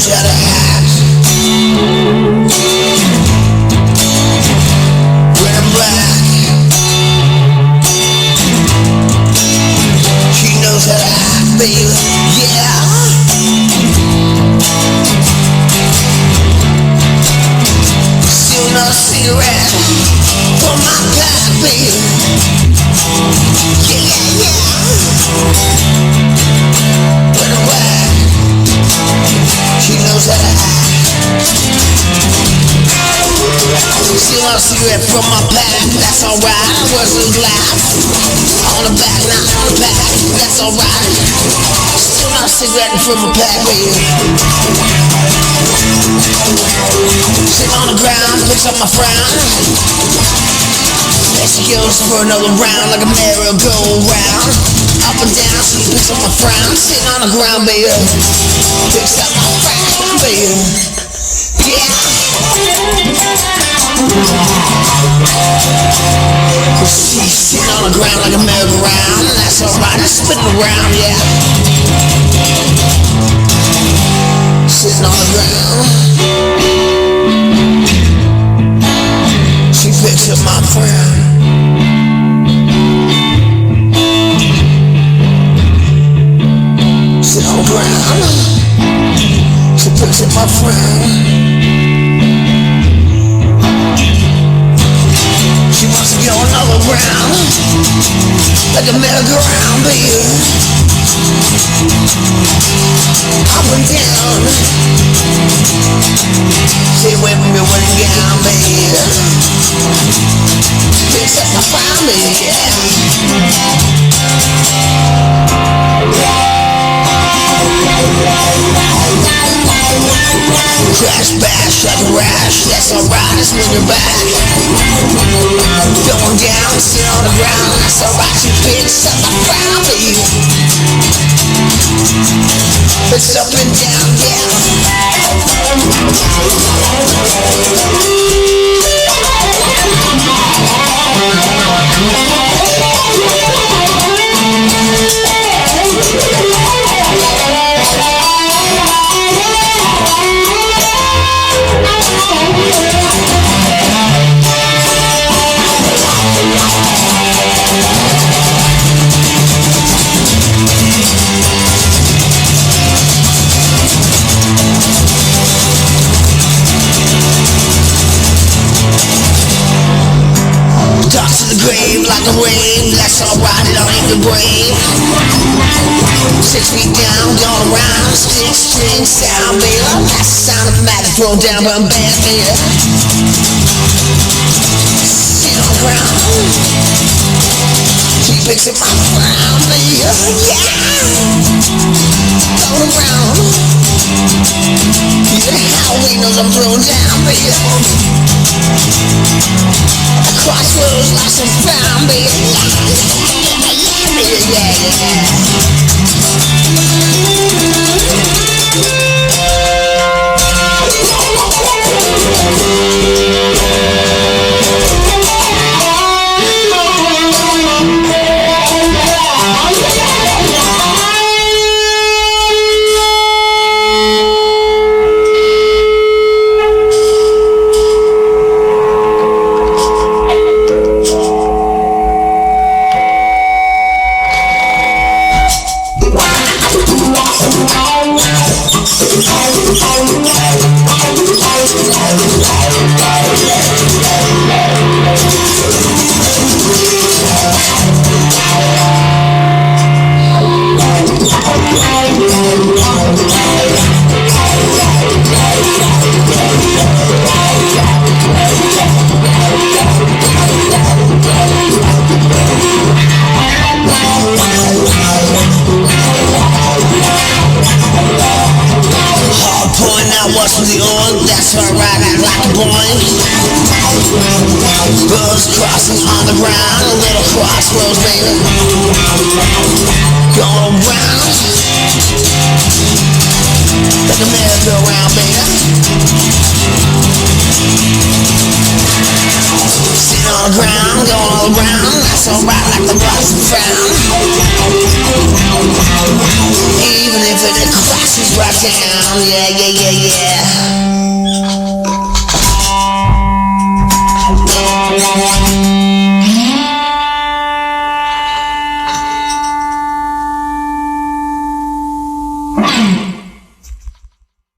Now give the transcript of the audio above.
knows how to act. Red and black. She knows how to act, baby. Yeah. Still not a cigarette from my pack, baby. Yeah, yeah, yeah. Red and black. She knows how to act. Still not a cigarette from my pack. That's alright. I wasn't glad. On the back, not on the back. That's alright. Still not a cigarette from my pack, baby. Sitting on the ground, picks up my frown. There she goes for another round like a merry-go-round. Up and down, she picks up my frown. Sitting on the ground, baby. Picks up my frown, baby. Yeah. She's sitting on the ground like a merry-go-round. And that's alright, I'm spinning around, yeah. Sitting on the ground. She picks up my frown. Sit on the ground. She picks up my frown. She wants to go another round, like a merry-go-round, baby. Up and down. Stay away from your wedding gown, baby. Picks up my frown, baby, yeah. Crash, bash, like a rash. That's alright, it's when you're back. Going down, sit on the ground. That's alright, she picks up my frown, baby. It's up and down, yeah. Grave like a wave, that's alright, it don't ain't the brave. 6 feet down, going around, stick string sound, baby. That's the sound of magic thrown down by a band, baby. Sit on the ground. She picks up my frown, baby. Yeah. Thrown around. Yeah, Halloween knows I'm thrown down, baby. Crossroads lost and found, baby. That's alright, I like a boy. Birds crossing on the ground, a little crossroads, baby. Going around like a merry-go-round, baby. Sitting on the ground, going all around. That's alright, like the blossom frown. Even if it crashes rock down, yeah, yeah, yeah, yeah.